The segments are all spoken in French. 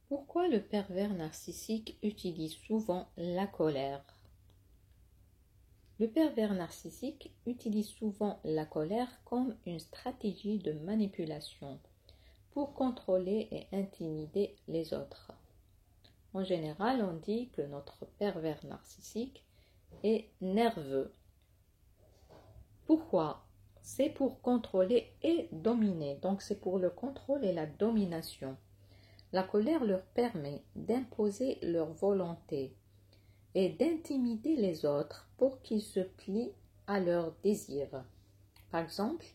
Pourquoi le pervers narcissique utilise souvent la colère? Le pervers narcissique utilise souvent la colère comme une stratégie de manipulation pour contrôler et intimider les autres. En général, on dit que notre pervers narcissique est nerveux. Pourquoi? C'est pour contrôler et dominer. Donc c'est pour le contrôle et la domination. La colère leur permet d'imposer leur volonté et d'intimider les autres pour qu'ils se plient à leurs désirs. Par exemple,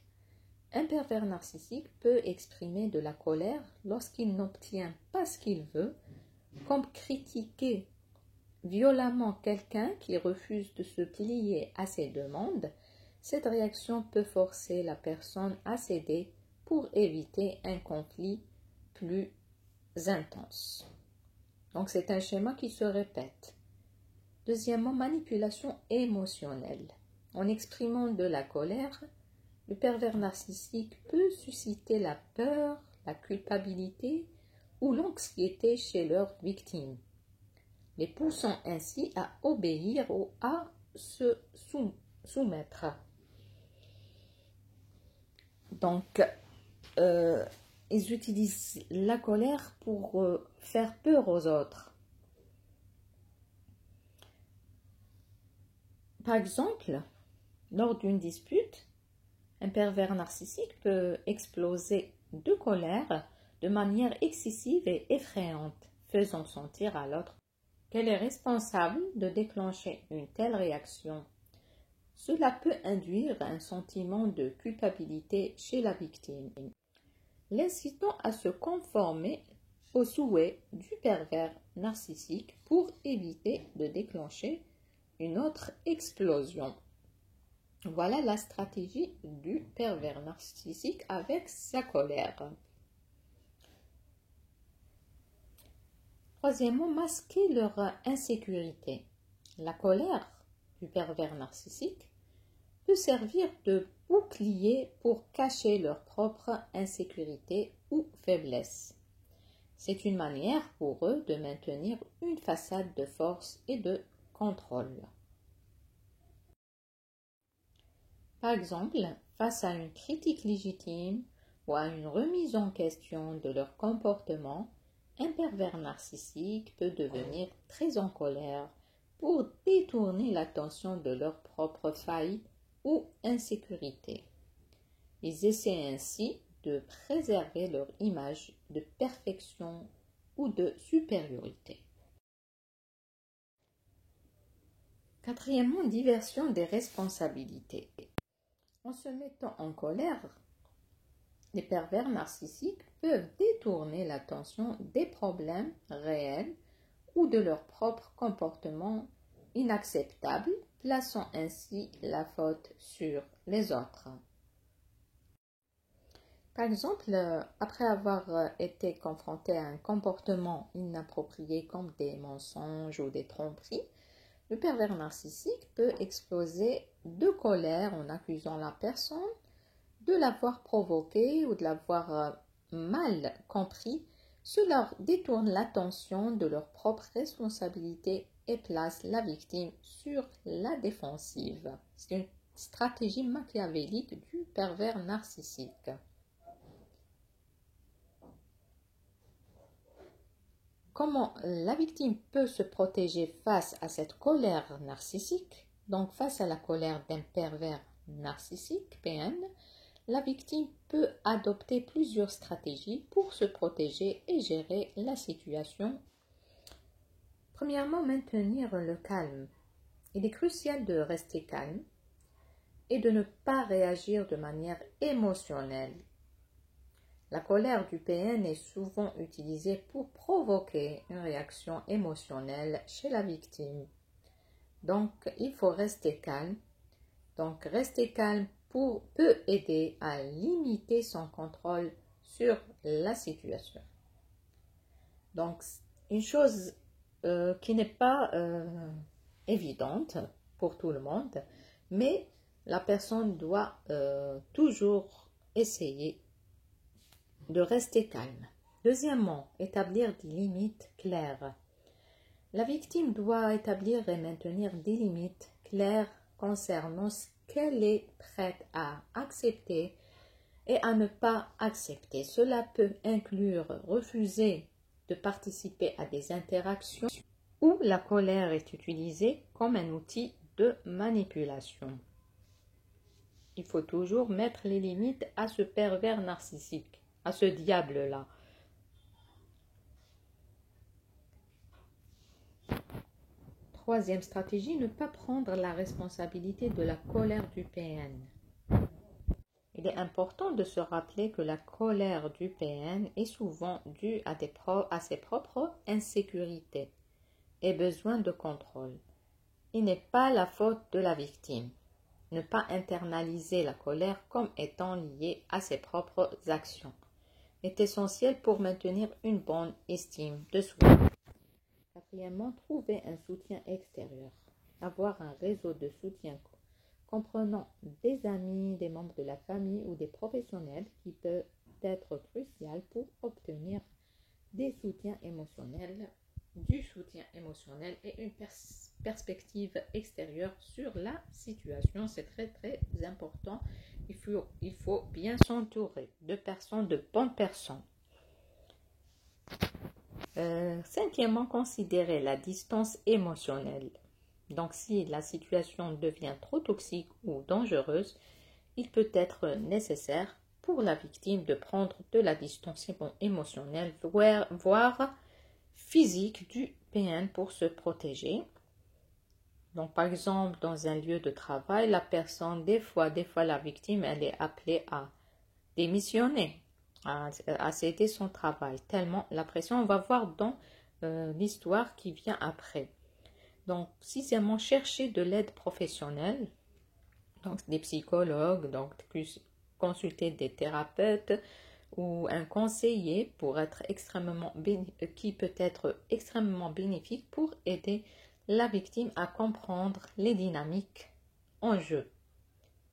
un pervers narcissique peut exprimer de la colère lorsqu'il n'obtient pas ce qu'il veut, comme critiquer violemment quelqu'un qui refuse de se plier à ses demandes. Cette réaction peut forcer la personne à céder pour éviter un conflit plus intense. Donc c'est un schéma qui se répète. Deuxièmement, manipulation émotionnelle. En exprimant de la colère, le pervers narcissique peut susciter la peur, la culpabilité ou l'anxiété chez leurs victimes, les poussant ainsi à obéir ou à se soumettre. Donc, ils utilisent la colère pour faire peur aux autres. Par exemple, lors d'une dispute, un pervers narcissique peut exploser de colère de manière excessive et effrayante, faisant sentir à l'autre qu'elle est responsable de déclencher une telle réaction. Cela peut induire un sentiment de culpabilité chez la victime, l'incitant à se conformer aux souhaits du pervers narcissique pour éviter de déclencher une autre explosion. Voilà la stratégie du pervers narcissique avec sa colère. Troisièmement, masquer leur insécurité. La colère du pervers narcissique peut servir de bouclier pour cacher leur propre insécurité ou faiblesse. C'est une manière pour eux de maintenir une façade de force et de contrôle. Par exemple, face à une critique légitime ou à une remise en question de leur comportement, un pervers narcissique peut devenir très en colère pour détourner l'attention de leurs propres failles ou insécurité. Ils essaient ainsi de préserver leur image de perfection ou de supériorité. Quatrièmement, diversion des responsabilités. En se mettant en colère, les pervers narcissiques peuvent détourner l'attention des problèmes réels ou de leur propre comportement inacceptable, plaçant ainsi la faute sur les autres. Par exemple, après avoir été confronté à un comportement inapproprié comme des mensonges ou des tromperies, le pervers narcissique peut exploser de colère en accusant la personne de l'avoir provoqué ou de l'avoir mal compris. Cela détourne l'attention de leur propre responsabilité et place la victime sur la défensive. C'est une stratégie machiavélique du pervers narcissique. Comment la victime peut se protéger face à cette colère narcissique? Donc face à la colère d'un pervers narcissique, PN, la victime peut adopter plusieurs stratégies pour se protéger et gérer la situation. Premièrement, maintenir le calme. Il est crucial de rester calme et de ne pas réagir de manière émotionnelle. La colère du PN est souvent utilisée pour provoquer une réaction émotionnelle chez la victime. Donc, il faut rester calme. Donc, rester calme peut aider à limiter son contrôle sur la situation. Donc, une chose qui n'est pas évidente pour tout le monde, mais la personne doit toujours essayer de rester calme. Deuxièmement, établir des limites claires. La victime doit établir et maintenir des limites claires concernant ce qu'elle est prête à accepter et à ne pas accepter. Cela peut inclure refuser de participer à des interactions où la colère est utilisée comme un outil de manipulation. Il faut toujours mettre les limites à ce pervers narcissique, à ce diable-là. Troisième stratégie, ne pas prendre la responsabilité de la colère du PN. Il est important de se rappeler que la colère du PN est souvent due à ses propres insécurités et besoins de contrôle. Il n'est pas la faute de la victime. Ne pas internaliser la colère comme étant liée à ses propres actions est essentiel pour maintenir une bonne estime de soi. Quatrièmement, trouver un soutien extérieur. Avoir un réseau de soutien comprenant des amis, des membres de la famille ou des professionnels qui peut être crucial pour obtenir du soutien émotionnel et une perspective extérieure sur la situation. C'est très très important. Il faut bien s'entourer de personnes, de bonnes personnes. Cinquièmement, considérer la distance émotionnelle. Donc, si la situation devient trop toxique ou dangereuse, il peut être nécessaire pour la victime de prendre de la distance émotionnelle, voire physique du PN pour se protéger. Donc, par exemple, dans un lieu de travail, la personne, des fois la victime, elle est appelée à démissionner, à céder son travail, tellement la pression. On va voir dans l'histoire qui vient après. Donc, sixièmement, chercher de l'aide professionnelle, donc des psychologues, donc consulter des thérapeutes ou un conseiller qui peut être extrêmement bénéfique pour aider la victime à comprendre les dynamiques en jeu.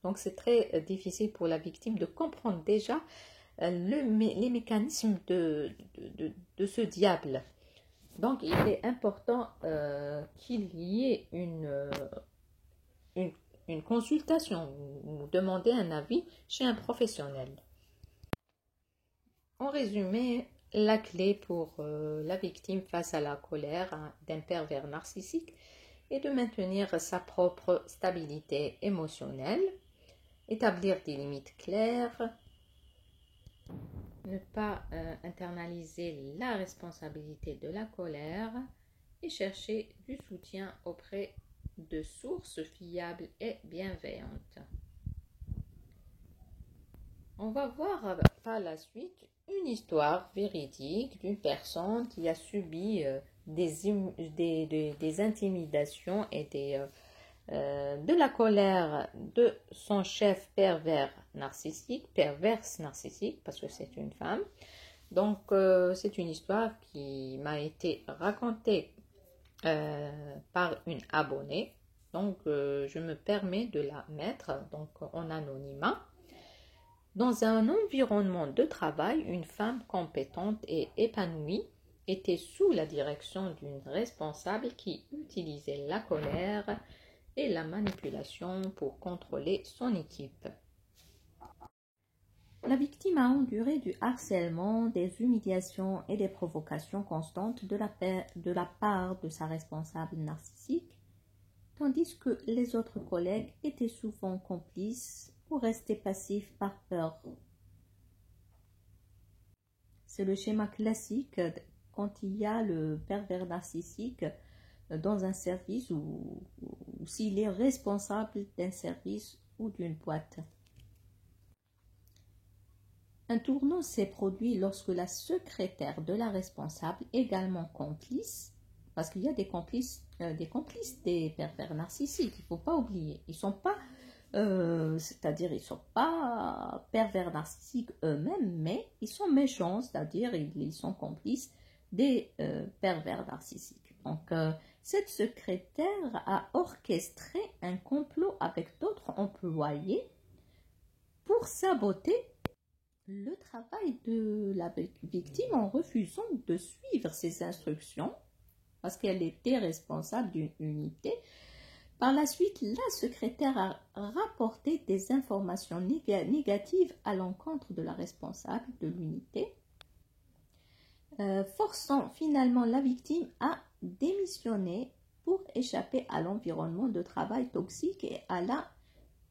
Donc, c'est très difficile pour la victime de comprendre déjà les mécanismes de ce diable. Donc, il est important qu'il y ait une consultation ou demander un avis chez un professionnel. En résumé, la clé pour la victime face à la colère d'un pervers narcissique est de maintenir sa propre stabilité émotionnelle, établir des limites claires, ne pas internaliser la responsabilité de la colère et chercher du soutien auprès de sources fiables et bienveillantes. On va voir par la suite une histoire véridique d'une personne qui a subi des intimidations et de la colère de son chef perverse narcissique, parce que c'est une femme. Donc, c'est une histoire qui m'a été racontée par une abonnée. Donc, je me permets de la mettre donc, en anonymat. Dans un environnement de travail, une femme compétente et épanouie était sous la direction d'une responsable qui utilisait la colère et la manipulation pour contrôler son équipe. La victime a enduré du harcèlement, des humiliations et des provocations constantes de la part de sa responsable narcissique, tandis que les autres collègues étaient souvent complices ou restaient passifs par peur. C'est le schéma classique quand il y a le pervers narcissique dans un service ou s'il est responsable d'un service ou d'une boîte. Un tournant s'est produit lorsque la secrétaire de la responsable, également complice, parce qu'il y a des complices des pervers narcissiques, il ne faut pas oublier. Ils sont pas, c'est-à-dire ils sont pas pervers narcissiques eux-mêmes, mais ils sont méchants, c'est-à-dire ils sont complices des pervers narcissiques. Donc, cette secrétaire a orchestré un complot avec d'autres employés pour saboter le travail de la victime en refusant de suivre ses instructions parce qu'elle était responsable d'une unité. Par la suite, la secrétaire a rapporté des informations négatives à l'encontre de la responsable de l'unité, forçant finalement la victime à démissionner pour échapper à l'environnement de travail toxique et à la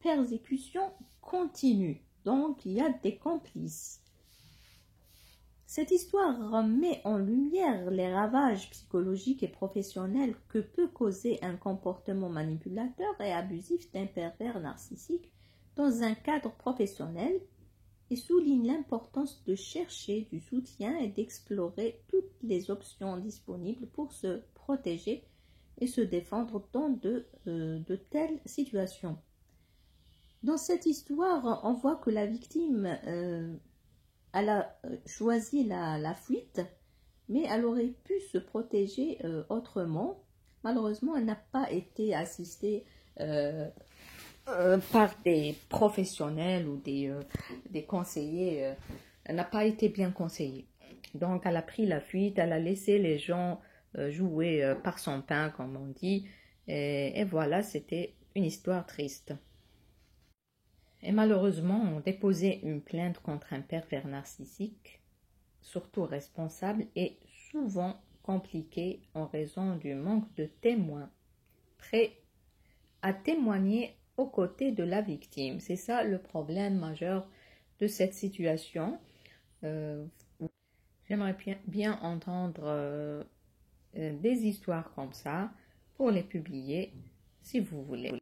persécution continue. Donc, il y a des complices. Cette histoire met en lumière les ravages psychologiques et professionnels que peut causer un comportement manipulateur et abusif d'un pervers narcissique dans un cadre professionnel et souligne l'importance de chercher du soutien et d'explorer toutes les options disponibles pour se protéger et se défendre dans de telles situations. Dans cette histoire, on voit que la victime elle a choisi la fuite, mais elle aurait pu se protéger autrement. Malheureusement, elle n'a pas été assistée par des professionnels ou des conseillers. Elle n'a pas été bien conseillée. Donc, elle a pris la fuite, elle a laissé les gens jouer par son pain, comme on dit. Et voilà, c'était une histoire triste. Et malheureusement, on déposait une plainte contre un pervers narcissique, surtout responsable et souvent compliqué en raison du manque de témoins prêts à témoigner aux côtés de la victime. C'est ça le problème majeur de cette situation. J'aimerais bien entendre des histoires comme ça pour les publier si vous voulez.